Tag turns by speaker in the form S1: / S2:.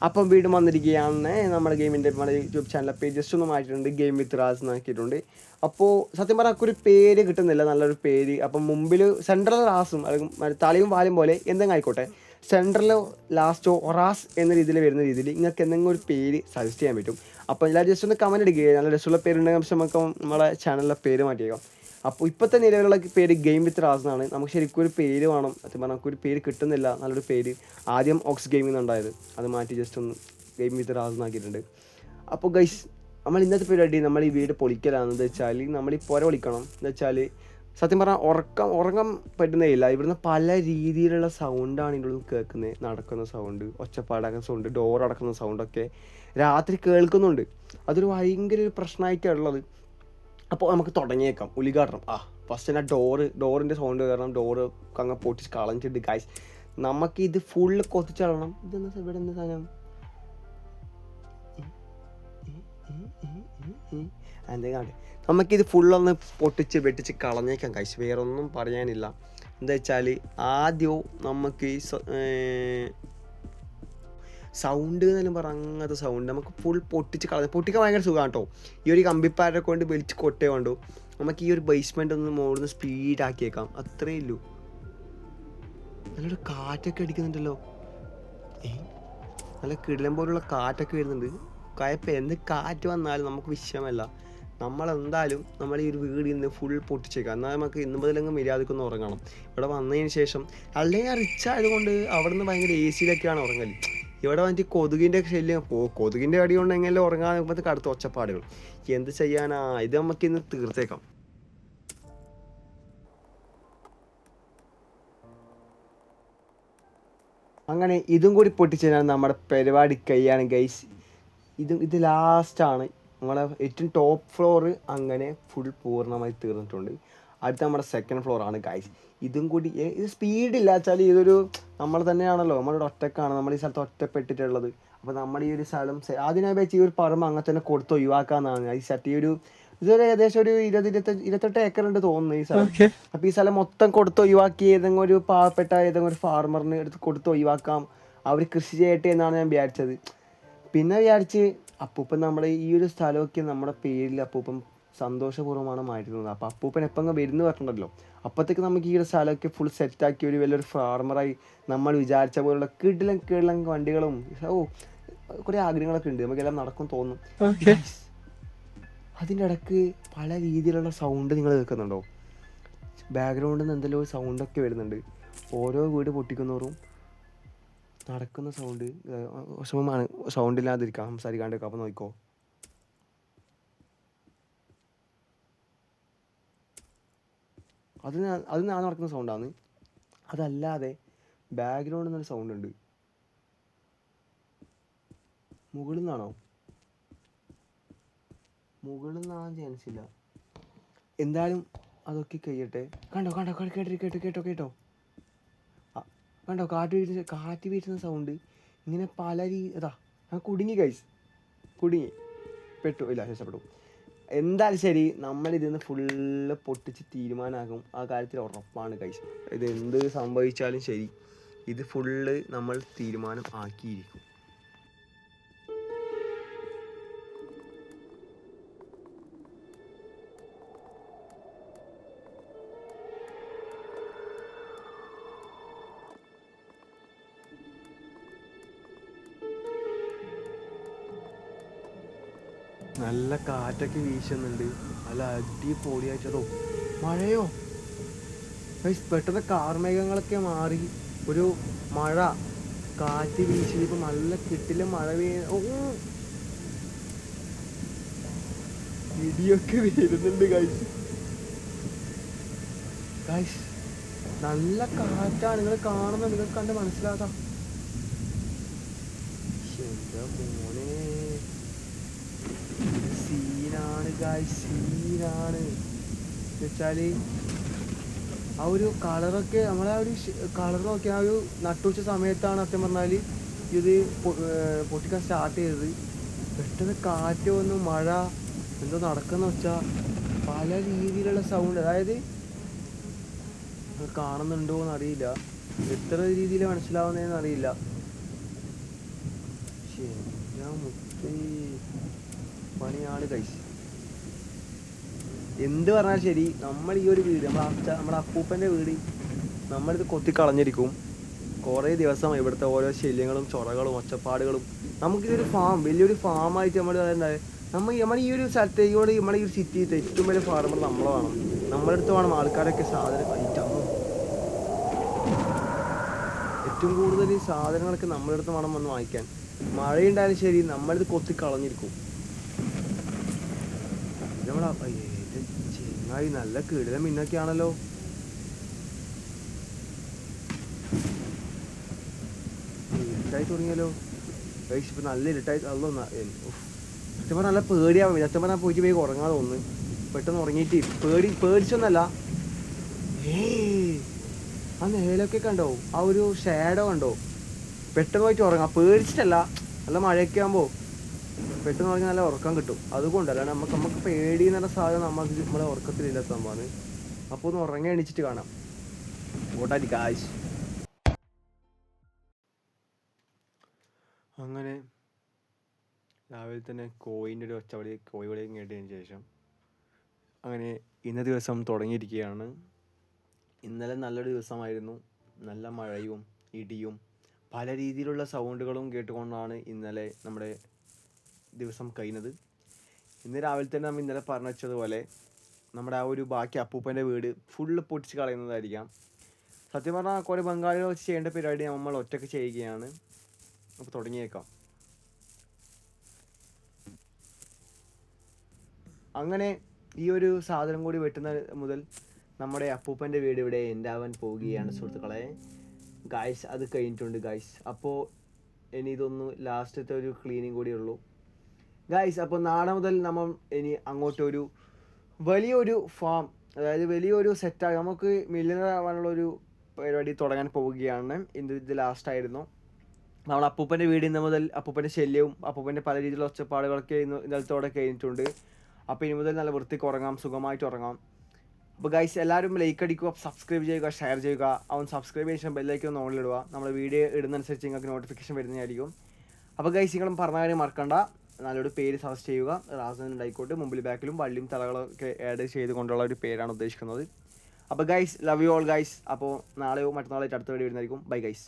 S1: അപ്പം വീണ്ടും വന്നിരിക്കുകയാണ് നമ്മുടെ ഗെയിമിൻ്റെ നമ്മുടെ യൂട്യൂബ് ചാനലിലെ പേര് ജസ്റ്റ് ഒന്ന് മാറ്റിയിട്ടുണ്ട്, ഗെയിം വിത്ത് റാസ് എന്നാക്കിയിട്ടുണ്ട്. അപ്പോൾ സത്യം പറഞ്ഞാൽ ഒരു പേര് കിട്ടുന്നില്ല, നല്ലൊരു പേര്. അപ്പം മുമ്പിൽ സെൻട്രൽ റാസും അല്ലെങ്കിൽ തലയും വാലും പോലെ എന്തെങ്കിലും ആയിക്കോട്ടെ, സെൻട്രലോ ലാസ്റ്റോ റാസ് എന്ന രീതിയിൽ വരുന്ന രീതിയിൽ നിങ്ങൾക്ക് എന്തെങ്കിലും ഒരു പേര് സജസ്റ്റ് ചെയ്യാൻ പറ്റും. അപ്പോൾ എല്ലാവരും ജസ്റ്റ് ഒന്ന് കമൻറ്റ് എടുക്കുക, നല്ല രസമുള്ള പേരുണ്ടെങ്കിൽ പക്ഷേ നമുക്ക് നമ്മുടെ ചാനലിലെ പേര് മാറ്റിയേക്കാം. അപ്പോൾ ഇപ്പോഴത്തെ നിലവിലുള്ള പേര് ഗെയിം വിത്ത് റാസ് എന്നാണ്. നമുക്ക് ശരിക്കും ഒരു പേര് വേണം, സത്യം പറഞ്ഞാൽ നമുക്കൊരു പേര് കിട്ടുന്നില്ല, നല്ലൊരു പേര്. ആദ്യം ഓക്സ് ഗെയിമിൽ നിന്നുണ്ടായത്, അത് മാറ്റി ജസ്റ്റ് ഒന്ന് ഗെയിം വിത്ത് റാസ് എന്നാക്കിയിട്ടുണ്ട്. അപ്പോൾ ഗൈസ്, നമ്മൾ ഇന്നത്തെ പരിപാടി നമ്മൾ ഈ വീട് പൊളിക്കലാണെന്ന് വെച്ചാൽ നമ്മൾ ഈ പുര പൊളിക്കണം എന്ന് വെച്ചാൽ സത്യം പറഞ്ഞാൽ ഉറങ്ങാൻ പറ്റുന്നേയില്ല. ഇവിടുന്ന് പല രീതിയിലുള്ള സൗണ്ടാണ് ഇതിൻ്റെ ഉള്ളിൽ കേൾക്കുന്നത്. നടക്കുന്ന സൗണ്ട്, ഒച്ചപ്പാടാക്കുന്ന സൗണ്ട്, ഡോർ അടക്കുന്ന സൗണ്ടൊക്കെ രാത്രി കേൾക്കുന്നുണ്ട്. അതൊരു ഭയങ്കര ഒരു പ്രശ്നമായിട്ടുള്ളത്. അപ്പോൾ നമുക്ക് തുടങ്ങിയേക്കാം ഉദ്ഘാടനം. ഫസ്റ്റ് തന്നെ ഡോറിൻ്റെ സൗണ്ട് കാരണം ഡോറ് അങ്ങ് പൊട്ടിച്ച് കളഞ്ഞിട്ടുണ്ട് ഗൈസ്. നമുക്കിത് ഫുള്ള് കൊത്തിച്ചളണം. ഇതെന്താ ഇവിടെ എന്താ സാധനം? എന്തെങ്കിലും നമുക്കിത് ഫുള്ളൊന്ന് പൊട്ടിച്ച് വെട്ടിച്ച് കളഞ്ഞേക്കാം ഗൈസ്. വേറെ ഒന്നും പറയാനില്ല. എന്താ വെച്ചാൽ ആദ്യവും നമുക്ക് ഈ സൗണ്ട് എന്നെല്ലാം പറഞ്ഞ അങ്ങനത്തെ സൗണ്ട് നമുക്ക് ഫുൾ പൊട്ടിക്കാൻ ഭയങ്കര സുഖമാണ് കേട്ടോ. ഈ ഒരു കമ്പിപ്പാരെ കൊണ്ട് വലിച്ച് കൊട്ടേ കൊണ്ടു നമുക്ക് ഈ ഒരു ബേസ്മെൻ്റ് ഒന്ന് മോളിന്ന് സ്പീഡാക്കിയേക്കാം, അത്രയേ ഉള്ളൂ. നല്ലൊരു കാറ്റൊക്കെ അടിക്കുന്നുണ്ടല്ലോ, നല്ല കിടിലം പോലുള്ള കാറ്റൊക്കെ വരുന്നുണ്ട്. എന്ത് കാറ്റ് വന്നാലും നമുക്ക് വിഷയമല്ല. നമ്മളെന്തായാലും നമ്മൾ ഈ ഒരു വീടിൽ നിന്ന് ഫുൾ പൊട്ടിച്ചേക്കാം. എന്നാൽ നമുക്ക് ഇന്ന് മുതലങ്ങ് മര്യാദക്കൊന്ന് ഉറങ്ങണം. ഇവിടെ വന്നതിന് ശേഷം അല്ലെങ്കിൽ റിച്ച് ആയതുകൊണ്ട് അവിടെ നിന്ന് ഭയങ്കര AC-ലൊക്കെയാണ് ഉറങ്ങൽ. ഇവിടെ വന്നിട്ട് കൊതുകിൻ്റെ ശല്യം കൊതുകിൻ്റെ അടി കൊണ്ട് എങ്ങനെ ഉറങ്ങാൻ നോക്കുമ്പോൾ അടുത്ത ഒച്ചപ്പാടുകൾ. എന്ത് ചെയ്യാനാ, ഇത് നമുക്ക് ഇന്ന് തീർത്തേക്കാം. അങ്ങനെ ഇതും കൂടി പൊട്ടിച്ചാൽ നമ്മുടെ പരിപാടി കഴിയാണ് ഗൈസ്. ഇത് ലാസ്റ്റാണ്. നമ്മളെ ഏറ്റവും ടോപ്പ് ഫ്ലോർ അങ്ങനെ ഫുൾ പൂർണ്ണമായി തീർന്നിട്ടുണ്ട്. അടുത്ത നമ്മുടെ സെക്കൻഡ് ഫ്ലോറാണ് ഗൈസ്. ഇതും കൂടി ഇത് സ്പീഡില്ല വെച്ചാൽ ഇതൊരു നമ്മൾ തന്നെയാണല്ലോ, നമ്മളിവിടെ ഒറ്റക്കാണ്, നമ്മൾ ഈ സ്ഥലത്ത് ഒറ്റപ്പെട്ടിട്ടുള്ളത്. അപ്പോൾ നമ്മൾ ഈ ഒരു സ്ഥലം അതിനായി വെച്ച് ഈ ഒരു പറമ്പ് അങ്ങനെ തന്നെ കൊടുത്ത് ഒഴിവാക്കാമെന്നാണ് ഈ സെറ്റ്. ഈ ഒരു ഇതൊരു ഏകദേശം ഒരു 28 ഏക്കർ ഉണ്ട് തോന്നുന്നു ഈ സ്ഥലം. അപ്പോൾ ഈ സ്ഥലം മൊത്തം കൊടുത്ത് ഒഴിവാക്കി ഏതെങ്കിലും ഒരു പാവപ്പെട്ട ഏതെങ്കിലും ഒരു ഫാർമറിന് എടുത്ത് കൊടുത്ത് ഒഴിവാക്കാം, അവർ കൃഷി ചെയ്യട്ടെ എന്നാണ് ഞാൻ വിചാരിച്ചത്. പിന്നെ വിചാരിച്ച് അപ്പൂപ്പൻ നമ്മുടെ ഈ ഒരു സ്ഥലമൊക്കെ നമ്മുടെ പേരിൽ അപ്പൂപ്പൻ സന്തോഷപൂർവ്വമാണ് മാറ്റുന്നത്. അപ്പോൾ അപ്പൂപ്പൻ എപ്പം അങ്ങ് വരുന്ന പറഞ്ഞിട്ടുണ്ടല്ലോ, അപ്പോഴത്തേക്ക് നമുക്ക് ഈ ഒരു സ്ഥലമൊക്കെ ഫുൾ സെറ്റാക്കി ഒരു വലിയൊരു ഫാർമറായി നമ്മൾ വിചാരിച്ച പോലുള്ള കിടിലം വണ്ടികളും കുറേ ആഗ്രഹങ്ങളൊക്കെ ഉണ്ട്, നമുക്കെല്ലാം നടക്കും തോന്നും. അതിൻ്റെ ഇടയ്ക്ക് പല രീതിയിലുള്ള സൗണ്ട് നിങ്ങൾ കേൾക്കുന്നുണ്ടോ? ബാക്ക്ഗ്രൗണ്ടിൽ നിന്ന് എന്തെല്ലോ സൗണ്ടൊക്കെ വരുന്നുണ്ട്. ഓരോ വീട് പൊട്ടിക്കുന്നവരും നടക്കുന്ന സൗണ്ട് വിഷമമാണ്. സൗണ്ടില്ലാതിരിക്കാം, സംസാരിക്കാണ്ടിരിക്കാം. അപ്പോൾ നോക്കിക്കോ, അത് ഞാൻ നടക്കുന്ന സൗണ്ടാണ്. അതല്ലാതെ ബാക്ക്ഗ്രൗണ്ടിൽ നിന്നൊരു സൗണ്ട് ഉണ്ട്. മുകളിൽ നിന്നാണോ? മുകളിൽ നിന്നാകാൻ ചാൻസ് ഇല്ല. എന്തായാലും അതൊക്കെ കഴിയട്ടെ. കണ്ടോ കേട്ടോ കണ്ടോ കാറ്റ് വീട്ടുന്ന സൗണ്ട്. ഇങ്ങനെ പല ഞാൻ കുടുങ്ങി ഗൈസ്, പെട്ടു. ഇല്ല, രക്ഷപ്പെട്ടു. എന്തായാലും ശരി, നമ്മളിതിന്ന് ഫുള്ള് പൊട്ടിച്ച് തീരുമാനമാകും, ആ കാര്യത്തിൽ ഉറപ്പാണ് ഗൈസ്. ഇത് എന്ത് സംഭവിച്ചാലും ശരി, ഇത് ഫുള്ള് നമ്മൾ തീരുമാനം ആക്കിയിരിക്കും. നല്ല കാറ്റൊക്കെ വീശുന്നുണ്ട്, നല്ല അടിപൊളിയായിട്ടോ. മഴയോ പെട്ടെന്ന് കാർമേഘങ്ങളൊക്കെ മാറി ഒരു മഴ, കാറ്റ് വീശി ഇപ്പം നല്ല കിട്ടില്ല മഴ ഇടിയൊക്കെ വരുന്നുണ്ട് ഗൈസ്. നല്ല കാറ്റാണ്, നിങ്ങൾ കാണുന്നത്, നിങ്ങൾ കണ്ട് മനസ്സിലാക്കാം. എന്താ മോനെ, സീനാണ് ഗൈസ്, സീനാണ്. എന്നുവെച്ചാൽ ആ ഒരു കളറൊക്കെ നമ്മളെ ആ ഒരു കളറൊക്കെ ആ ഒരു നട്ടുച്ച സമയത്താണ് സത്യം പറഞ്ഞാൽ ഇത് പൊട്ടിക്കാൻ സ്റ്റാർട്ട് ചെയ്തത്. പെട്ടെന്ന് കാറ്റ് വന്നു, മഴ, എന്തോ നടക്കുന്ന വെച്ചാൽ പല രീതിയിലുള്ള സൗണ്ട്. അതായത് കാണുന്നുണ്ടോ എന്നറിയില്ല, എത്ര രീതിയിൽ മനസ്സിലാവുന്നതെന്ന് അറിയില്ല. പണിയാണ് ഗൈസ്. എന്ത് പറഞ്ഞാൽ ശരി, നമ്മൾ ഈ ഒരു വീട് നമ്മുടെ അപ്പൂപ്പൻ്റെ വീട് നമ്മളിത് കൊത്തിക്കളഞ്ഞിരിക്കും. കുറേ ദിവസം ഇവിടുത്തെ ഓരോ ശല്യങ്ങളും ചൊറകളും ഒച്ചപ്പാടുകളും. നമുക്കിതൊരു വലിയൊരു ഫാമായിട്ട് നമ്മൾ ഈ ഒരു സ്ഥലത്തേക്കോട് നമ്മുടെ ഈ ഒരു സിറ്റിയിലത്തെ ഏറ്റവും വലിയ ഫാർമർ നമ്മളെ വേണം. നമ്മുടെ അടുത്ത് വേണം ആൾക്കാരൊക്കെ സാധനം കഴിച്ചാമോ. ഏറ്റവും കൂടുതൽ ഈ സാധനങ്ങളൊക്കെ നമ്മുടെ അടുത്ത് വേണം വന്ന് വാങ്ങിക്കാൻ. മഴയുണ്ടായാലും ശരി നമ്മളിത് കൊത്തിക്കളഞ്ഞിരിക്കും. ചെങ്ങായി നല്ല കിടിലം മിന്നൊക്കെയാണല്ലോ. ഇരുട്ടായി തുടങ്ങിയല്ലോ ഗൈസ്. ഇപ്പം നല്ല ഇരുട്ടായി. അല്ലോ സത്യം പറഞ്ഞാൽ നല്ല പേടിയാവും. സത്യം പറഞ്ഞാൽ പോയിട്ട് പോയി ഉറങ്ങാതെ തോന്നുന്നു. പെട്ടെന്ന് ഉറങ്ങിയിട്ട് പേടിച്ചൊന്നല്ല. ആ നേലൊക്കെ കണ്ടോ, ആ ഒരു ഷാഡോ കണ്ടോ. പെട്ടെന്ന് പോയിട്ട് ഉറങ്ങാം, പേടിച്ചിട്ടല്ല. നല്ല മഴയൊക്കെ ആകുമ്പോൾ പെട്ടെന്ന് ഉറങ്ങി നല്ല ഉറക്കം കിട്ടും. അതുകൊണ്ടല്ല നമുക്ക് പേടി എന്ന് പറഞ്ഞ സാധനം നമ്മളെ ഉറക്കത്തിലില്ലാത്ത സംഭവമാണ്. അപ്പോൾ ഒന്ന് ഉറങ്ങി എണീച്ചിട്ട് കാണാം. ഓട്ടാടി കാശ്. അങ്ങനെ രാവിലെ തന്നെ കോഴിൻ്റെ ഒരു കോഴിവിളിയും കേട്ടതിന് ശേഷം അങ്ങനെ ഇന്നത്തെ ദിവസം തുടങ്ങിയിരിക്കുകയാണ്. ഇന്നലെ നല്ലൊരു ദിവസമായിരുന്നു. നല്ല മഴയും ഇടിയും പല രീതിയിലുള്ള സൗണ്ടുകളും കേട്ടുകൊണ്ടാണ് ഇന്നലെ നമ്മുടെ ദിവസം കഴിഞ്ഞത്. ഇന്ന് രാവിലെ തന്നെ നമ്മൾ ഇന്നലെ പറഞ്ഞു വെച്ചതുപോലെ നമ്മുടെ ആ ഒരു ബാക്കി അപ്പൂപ്പൻ്റെ വീട് ഫുള്ള് പൊട്ടിച്ച് കളയുന്നതായിരിക്കാം. സത്യം പറഞ്ഞാൽ കുറേ ബംഗാളികൾ വെച്ച് ചെയ്യേണ്ട പരിപാടി നമ്മൾ ഒറ്റയ്ക്ക് ചെയ്യുകയാണ്. അപ്പോൾ തുടങ്ങിയേക്കാം. അങ്ങനെ ഈ ഒരു സാധനം കൂടി വെട്ടുന്ന മുതൽ നമ്മുടെ അപ്പൂപ്പൻ്റെ വീട് ഇവിടെ എൻഡാവാൻ പോവുകയാണ് സുഹൃത്തുക്കളെ. ഗായ്സ് അത് കഴിഞ്ഞിട്ടുണ്ട് ഗായ്സ്. അപ്പോൾ ഇനി ഇതൊന്ന് ലാസ്റ്റത്തെ ഒരു ക്ലീനിങ് കൂടി ഉള്ളൂ ഗായ്സ്. അപ്പോൾ നാളെ മുതൽ നമ്മൾ ഇനി അങ്ങോട്ടൊരു വലിയൊരു ഫാം, അതായത് വലിയൊരു സെറ്റായി നമുക്ക് മില്യണർ ആവാനുള്ളൊരു പരിപാടി തുടങ്ങാൻ പോവുകയാണ്. ഇത് ലാസ്റ്റായിരുന്നു. നമ്മൾ അപ്പൂപ്പൻ്റെ വീട് ഇന്ന് മുതൽ അപ്പൂപ്പൻ്റെ ശല്യവും അപ്പൂപ്പൻ്റെ പല രീതിയിലുള്ള ഒച്ചപ്പാടുകളൊക്കെ ഇന്നലത്തോടെ കഴിഞ്ഞിട്ടുണ്ട്. അപ്പോൾ ഇനി മുതൽ നല്ല വൃത്തിക്ക് ഉറങ്ങാം, സുഖമായിട്ട് ഉറങ്ങാം. അപ്പോൾ ഗൈസ് എല്ലാവരും ലൈക്ക് അടിക്കുക, സബ്സ്ക്രൈബ് ചെയ്യുക, ഷെയർ ചെയ്യുക. സബ്സ്ക്രൈബ് ചെയ്യുന്ന ശേഷം ബെല്ലൈക്കൺ ഒന്ന് ഓണിലിടുക. നമ്മൾ വീഡിയോ ഇടുന്നതനുസരിച്ച് നിങ്ങൾക്ക് നോട്ടിഫിക്കേഷൻ വരുന്നതായിരിക്കും. അപ്പോൾ ഗൈസ് നിങ്ങളും പറഞ്ഞ കാര്യം മറക്കണ്ട, നല്ലൊരു പേര് സജസ്റ്റ് ചെയ്യുക. റാസൻ ഉണ്ടായിക്കോട്ടെ, മുമ്പിൽ ബാക്കിലും വള്ളിയും തലകളൊക്കെ ആഡ് ചെയ്തുകൊണ്ടുള്ള ഒരു പേരാണ് ഉദ്ദേശിക്കുന്നത്. അപ്പോൾ guys love you all guys. അപ്പോൾ നാളെയോ മറ്റന്നാളായിട്ട് അടുത്ത വീഡിയോ വരുന്നതായിരിക്കും. Bye guys.